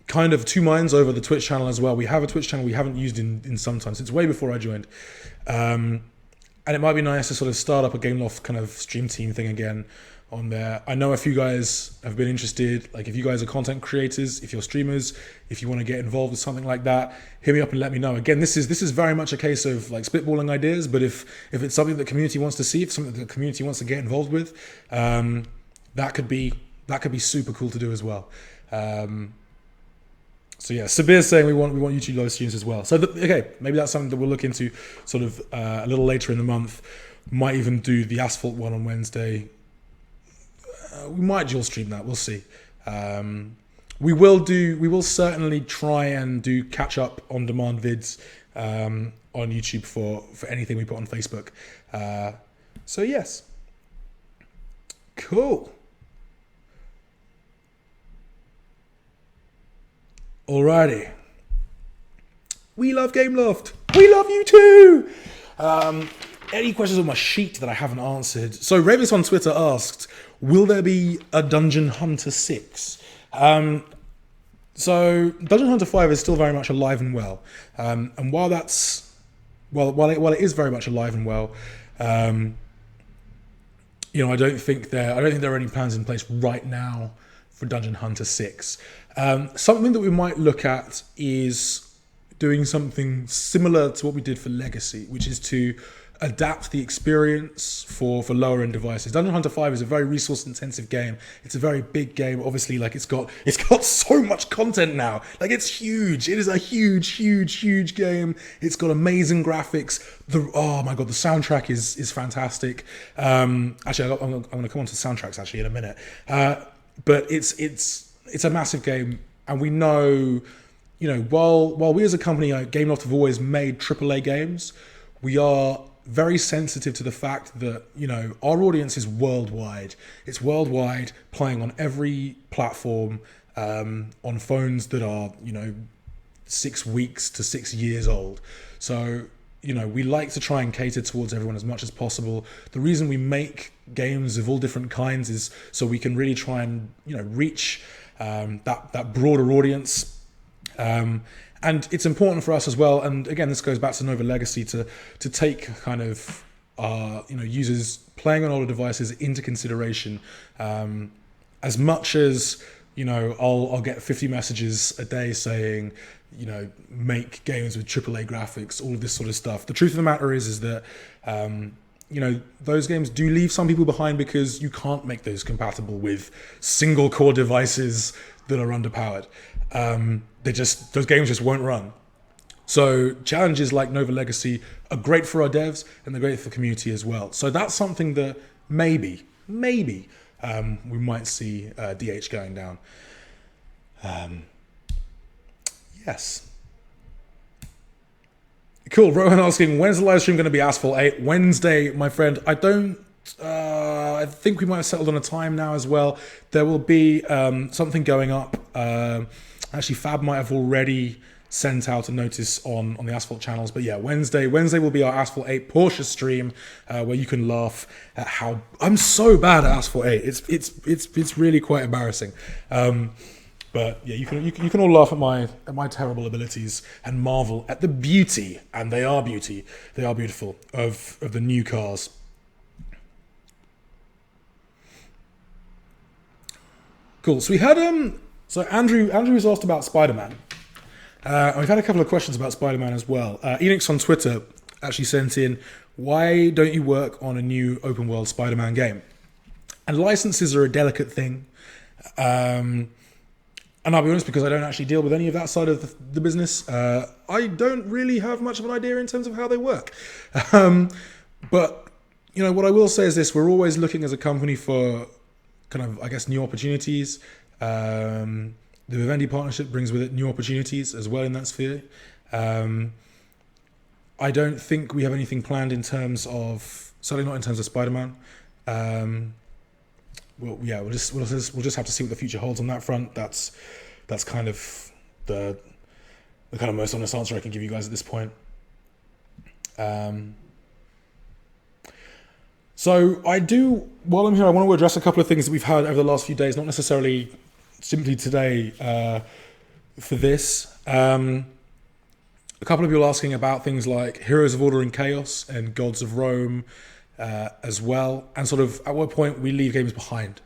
kind of 2 minds over the Twitch channel as well. We have a Twitch channel we haven't used in some time, since way before I joined. And it might be nice to sort of start up a Gameloft kind of stream team thing again on there. I know a few guys have been interested. If you guys are content creators, if you're streamers, if you want to get involved with something like that, hit me up and let me know. Again, this is very much a case of spitballing ideas, but if it's something that the community wants to see, if something that the community wants to get involved with, that could be super cool to do as well. So yeah, Sabir's saying we want YouTube live streams as well. So okay, maybe that's something that we'll look into sort of a little later in the month. Might even do the Asphalt one on Wednesday. We might dual stream that. We'll see. We will certainly try and do catch up on demand vids on YouTube for anything we put on Facebook. So yes, cool. Alrighty. We love Gameloft. We love you too. Any questions on my sheet that I haven't answered? So Ravis on Twitter asked, will there be a Dungeon Hunter 6? So Dungeon Hunter 5 is still very much alive and well, and while it is very much alive and well, I don't think there are any plans in place right now for Dungeon Hunter 6. Something that we might look at is doing something similar to what we did for Legacy, which is to adapt the experience for lower end devices. Dungeon Hunter 5 is a very resource intensive game. It's a very big game. Obviously, like it's got so much content now. Like it's huge. It is a huge game. It's got amazing graphics. Oh my god, the soundtrack is fantastic. Actually, I'm going to come on to soundtracks actually in a minute. But it's a massive game, and we know, while we as a company, Gameloft have always made AAA games, we are very sensitive to the fact that, our audience is worldwide. It's worldwide, playing on every platform, on phones that are, 6 weeks to 6 years old. So, we like to try and cater towards everyone as much as possible. The reason we make games of all different kinds is so we can really try and, reach that broader audience. And it's important for us as well. And again, this goes back to Nova Legacy to take kind of users playing on older devices into consideration. As much as I'll get 50 messages a day saying, make games with AAA graphics, all of this sort of stuff. The truth of the matter is that those games do leave some people behind because you can't make those compatible with single core devices that are underpowered. Those games just won't run. So challenges like Nova Legacy are great for our devs and they're great for the community as well. So that's something that maybe we might see DH going down. Yes. Cool. Rohan asking, when's the live stream going to be Asphalt 8? Wednesday, my friend. I think we might have settled on a time now as well. There will be something going up. Actually, Fab might have already sent out a notice on the Asphalt channels. But yeah, Wednesday will be our Asphalt 8 Porsche stream, where you can laugh at how I'm so bad at Asphalt 8. It's really quite embarrassing. But yeah, you can all laugh at my terrible abilities and marvel at the beauty, and they are beautiful of the new cars. Cool. So we had Andrew was asked about Spider-Man. We've had a couple of questions about Spider-Man as well. Enix on Twitter actually sent in, why don't you work on a new open world Spider-Man game? And licenses are a delicate thing. And I'll be honest, because I don't actually deal with any of that side of the business, I don't really have much of an idea in terms of how they work. But, what I will say is this, we're always looking as a company for kind of, I guess, new opportunities. The Vivendi partnership brings with it new opportunities as well in that sphere. I don't think we have anything planned in terms of, certainly not in terms of Spider-Man. Well, yeah, we'll just have to see what the future holds on that front. That's kind of the kind of most honest answer I can give you guys at this point. So while I'm here, I want to address a couple of things that we've had over the last few days, not necessarily simply today for this. A couple of people asking about things like Heroes of Order and Chaos and Gods of Rome as well, and sort of at what point we leave games behind.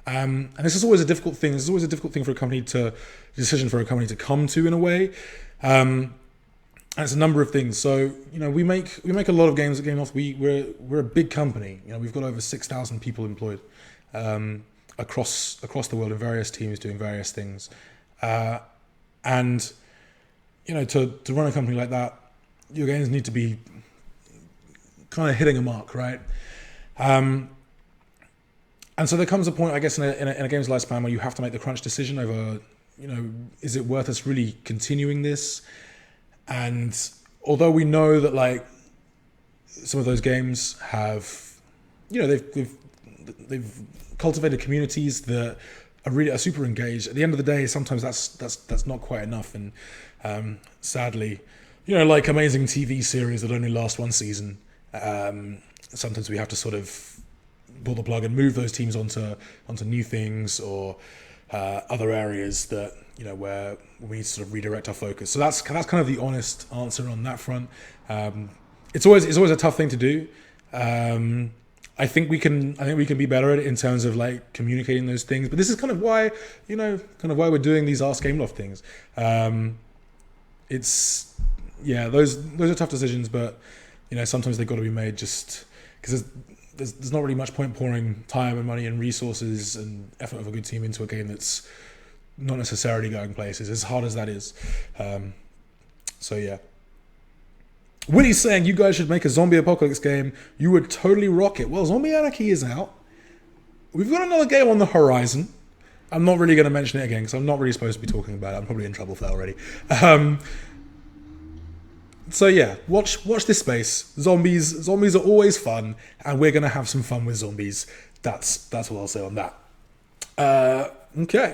And this is always a difficult thing. This is always a difficult thing for a decision for a company to come to in a way. And it's a number of things. So, we make a lot of games at Gameloft. We're a big company. We've got over 6,000 people employed across the world in various teams doing various things. And to run a company like that, your games need to be kind of hitting a mark, right? And so there comes a point, I guess, in a game's lifespan where you have to make the crunch decision over, is it worth us really continuing this? And although we know that like some of those games have, they've cultivated communities that are super engaged. At the end of the day, sometimes that's not quite enough. And sadly, like amazing TV series that only last one season, sometimes we have to sort of pull the plug and move those teams onto new things, or other areas that, you know, where we need to sort of redirect our focus. So that's kind of the honest answer on that front. It's always a tough thing to do. I think we can be better at it in terms of like communicating those things. But this is kind of why, you know, why we're doing these Ask Gameloft things. Those are tough decisions, but you know, sometimes they've got to be made just because there's not really much point pouring time and money and resources and effort of a good team into a game that's not necessarily going places, as hard as that is. So yeah. Willie's saying you guys should make a zombie apocalypse game. You would totally rock it. Well, Zombie Anarchy is out. We've got another game on the horizon. I'm not really going to mention it again because I'm not really supposed to be talking about it. I'm probably in trouble for that already. So yeah, watch this space. Zombies are always fun, and we're going to have some fun with zombies. That's what I'll say on that. Okay.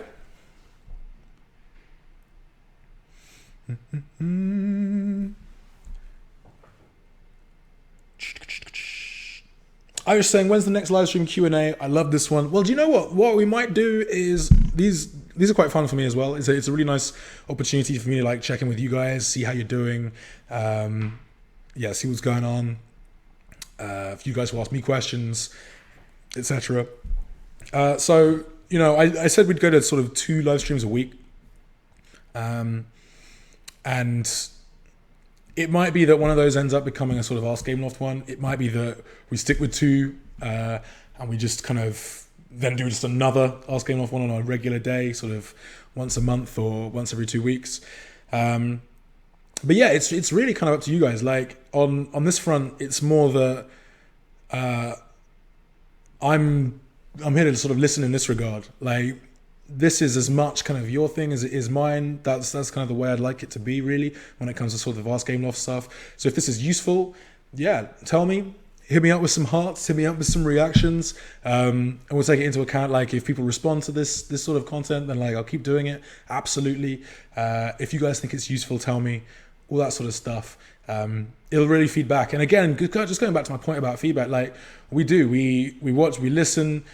I was saying, when's the next live stream Q&A? I love this one. Well, do you know what? What we might do is these are quite fun for me as well. It's a really nice opportunity for me to like check in with you guys, see how you're doing, see what's going on. If you guys will ask me questions, etc. So you know, I said we'd go to sort of 2 live streams a week, and it might be that one of those ends up becoming a sort of Ask Gameloft one. It might be that we stick with 2 and we just kind of then do just another Ask Gameloft one on a regular day, sort of once a month or once every 2 weeks. But yeah, it's really kind of up to you guys. Like on this front, it's more that I'm here to sort of listen in this regard. Like, this is as much kind of your thing as it is mine. That's kind of the way I'd like it to be, really, when it comes to sort of Ask Gameloft stuff. So if this is useful, yeah, tell me. Hit me up with some hearts. Hit me up with some reactions, and we'll take it into account. Like, if people respond to this sort of content, then like I'll keep doing it. Absolutely. If you guys think it's useful, tell me. All that sort of stuff. It'll really feed back. And again, just going back to my point about feedback, like we watch, we listen.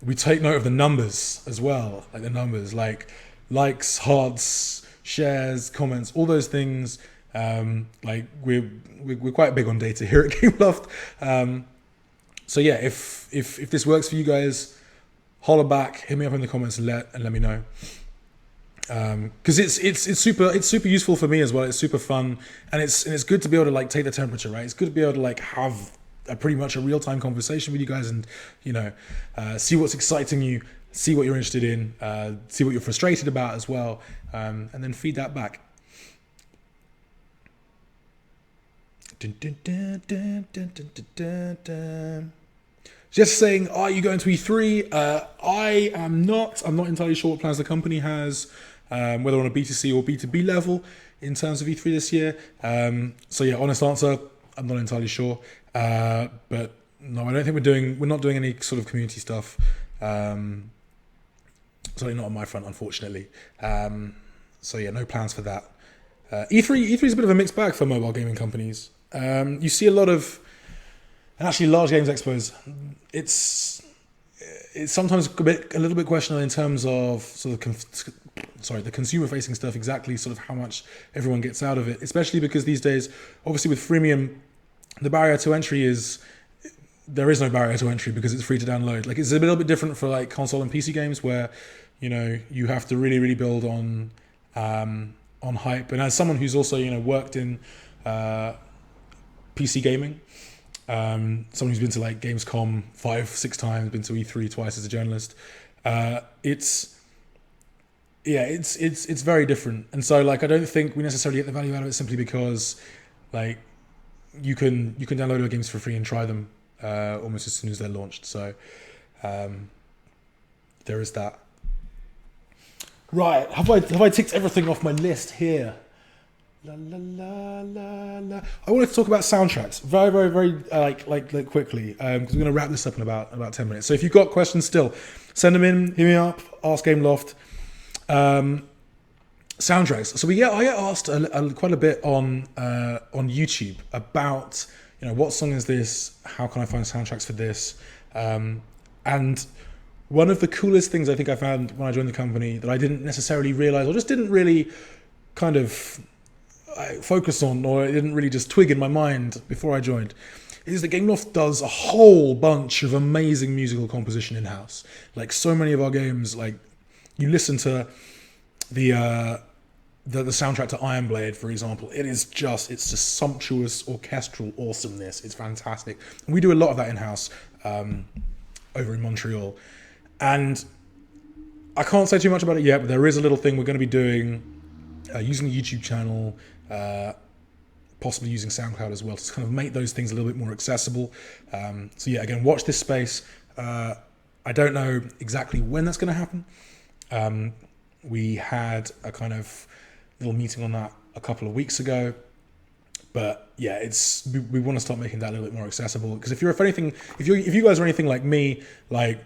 We take note of the numbers as well, like the numbers, like likes, hearts, shares, comments, all those things. Like we're quite big on data here at Gameloft. So yeah, if this works for you guys, holler back, hit me up in the comments and let me know. Because it's super useful for me as well. It's super fun, and it's good to be able to like take the temperature, right? It's good to be able to like have pretty much a real-time conversation with you guys, and you know, see what's exciting you, see what you're interested in, see what you're frustrated about as well, and then feed that back. Just saying, are you going to E3? I am not. I'm not entirely sure what plans the company has, whether on a B2C or B2B level in terms of E3 this year. So yeah, honest answer, I'm not entirely sure. But no, I don't think we're not doing any sort of community stuff. Certainly not on my front, unfortunately. So yeah, no plans for that. E3 is a bit of a mixed bag for mobile gaming companies. You see a lot of, and actually large games expos, it's sometimes a little bit questionable in terms of sort of the consumer facing stuff, exactly sort of how much everyone gets out of it, especially because these days, obviously with freemium, the barrier to entry there is no barrier to entry because it's free to download. Like, it's a little bit different for like console and PC games where, you know, you have to really, really build on hype. And as someone who's also, you know, worked in PC gaming, someone who's been to like Gamescom 5-6 times, been to E3 twice as a journalist, it's very different. And so like I don't think we necessarily get the value out of it simply because like you can download our games for free and try them almost as soon as they're launched. So there is that. Right, have I ticked everything off my list here? La, la, la, la, la. I wanted to talk about soundtracks very, very, very like quickly, because we're going to wrap this up in about 10 minutes. So if you've got questions still, send them in, hit me up, Ask Gameloft. Soundtracks. So I get asked quite a bit on YouTube about, you know, what song is this? How can I find soundtracks for this? And one of the coolest things I think I found when I joined the company that I didn't necessarily realize, or just didn't really kind of focus on, or it didn't really just twig in my mind before I joined, is that Gameloft does a whole bunch of amazing musical composition in-house. Like so many of our games, like you listen to the soundtrack to Iron Blade, for example, it's just sumptuous orchestral awesomeness. It's fantastic. And we do a lot of that in-house over in Montreal. And I can't say too much about it yet, but there is a little thing we're going to be doing using the YouTube channel, possibly using SoundCloud as well, to kind of make those things a little bit more accessible. So yeah, again, watch this space. I don't know exactly when that's going to happen. We had a kind of little meeting on that a couple of weeks ago, but yeah, we want to start making that a little bit more accessible, because if you guys are anything like me, like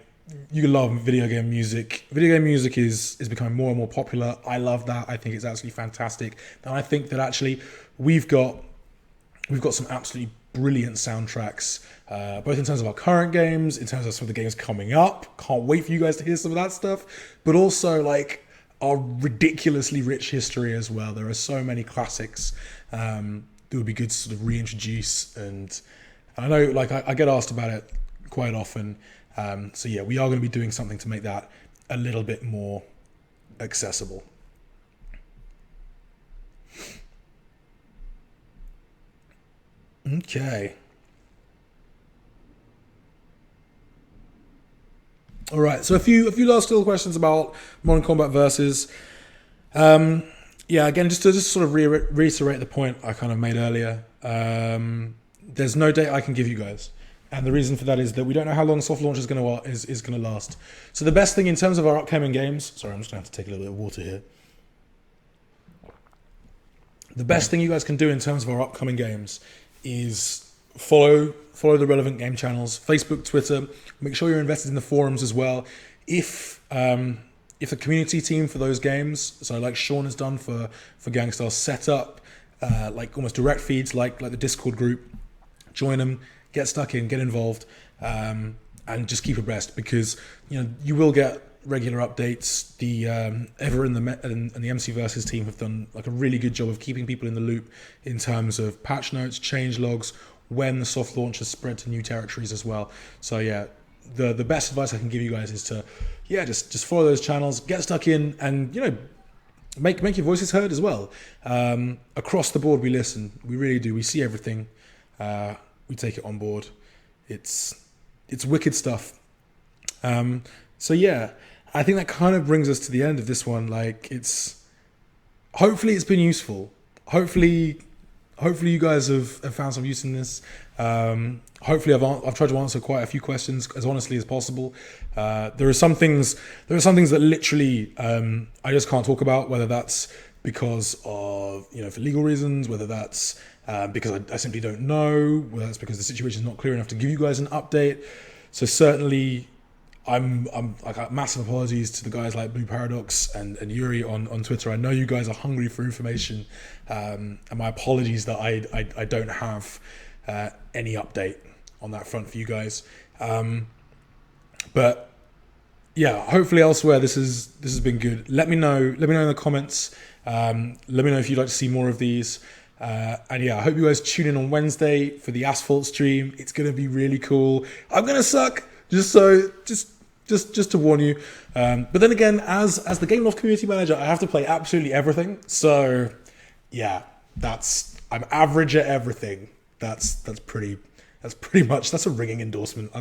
you love video game music. Video game music is becoming more and more popular. I love that. I think it's absolutely fantastic. And I think that actually we've got some absolutely brilliant soundtracks, both in terms of our current games, in terms of some of the games coming up. Can't wait for you guys to hear some of that stuff. But also like our ridiculously rich history as well. There are so many classics that would be good to sort of reintroduce. And I know, like, I get asked about it quite often. So yeah, we are going to be doing something to make that a little bit more accessible. Okay. All right. So a few last little questions about Modern Combat Versus. Yeah, again, just to sort of reiterate the point I kind of made earlier. There's no date I can give you guys. And the reason for that is that we don't know how long soft launch is going to last. So the best thing in terms of our upcoming games... Sorry, I'm just going to have to take a little bit of water here. The best thing you guys can do in terms of our upcoming games is follow the relevant game channels, Facebook, Twitter. Make sure you're invested in the forums as well. If the community team for those games, so like Sean has done for Gangstar, set up like almost direct feeds like the Discord group, join them. Get stuck in, get involved, and just keep abreast, because you will get regular updates. The Ever and the MCVS team have done like a really good job of keeping people in the loop in terms of patch notes, change logs, when the soft launch has spread to new territories as well. So yeah, the best advice I can give you guys is to just follow those channels, get stuck in, and make your voices heard as well. Across the board, we listen. We really do. We see everything. We take it on board. It's wicked stuff. So yeah, I think that kind of brings us to the end of this one. Like, hopefully it's been useful. Hopefully you guys have found some use in this. Hopefully I've tried to answer quite a few questions as honestly as possible. There are some things that literally I just can't talk about, whether that's because of for legal reasons, whether that's because I simply don't know, whether that's because the situation is not clear enough to give you guys an update. So certainly, I got massive apologies to the guys like Blue Paradox and Yuri on Twitter. I know you guys are hungry for information, and my apologies that I don't have any update on that front for you guys. But yeah, hopefully elsewhere this has been good. Let me know in the comments. Let me know if you'd like to see more of these. And yeah, I hope you guys tune in on Wednesday for the Asphalt stream. It's gonna be really cool. I'm gonna suck, just to warn you. But then again, as the Gameloft community manager, I have to play absolutely everything. So yeah, I'm average at everything. That's pretty much a ringing endorsement.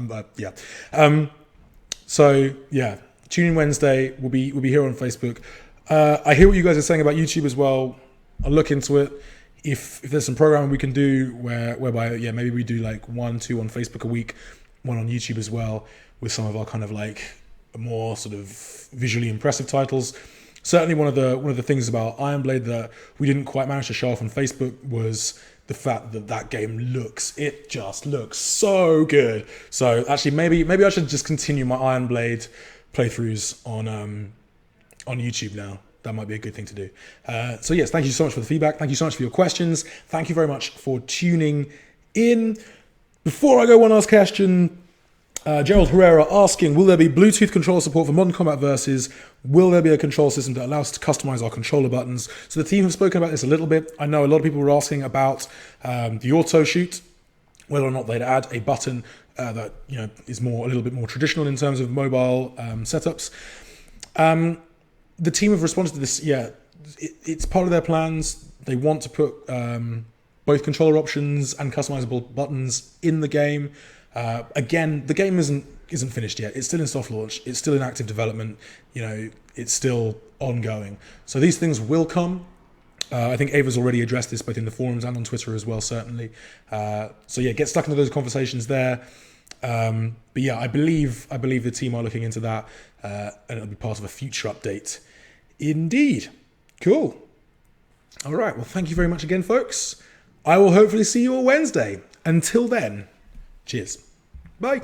So yeah, tune in Wednesday. We'll be here on Facebook. I hear what you guys are saying about YouTube as well. I'll look into it. If there's some programming we can do whereby maybe we do like 1-2 on Facebook a week, one on YouTube as well, with some of our kind of like more sort of visually impressive titles. Certainly one of the things about Iron Blade that we didn't quite manage to show off on Facebook was the fact that game just looks so good. So actually maybe I should just continue my Iron Blade playthroughs on YouTube now. That might be a good thing to do. So yes, thank you so much for the feedback. Thank you so much for your questions. Thank you very much for tuning in. Before I go, one last question. Gerald Herrera asking, will there be Bluetooth controller support for Modern Combat Versus? Will there be a control system that allows us to customize our controller buttons? So the team have spoken about this a little bit. I know a lot of people were asking about the auto shoot, whether or not they'd add a button that is a little bit more traditional in terms of mobile setups. The team have responded to this. Yeah, it's part of their plans. They want to put both controller options and customizable buttons in the game. Again, the game isn't finished yet. It's still in soft launch. It's still in active development. It's still ongoing. So these things will come. I think Ava's already addressed this both in the forums and on Twitter as well, certainly. So yeah, get stuck into those conversations there. But yeah, I believe the team are looking into that, and it'll be part of a future update. Indeed. Cool. All right. Well, thank you very much again, folks. I will hopefully see you all Wednesday. Until then, cheers. Bye.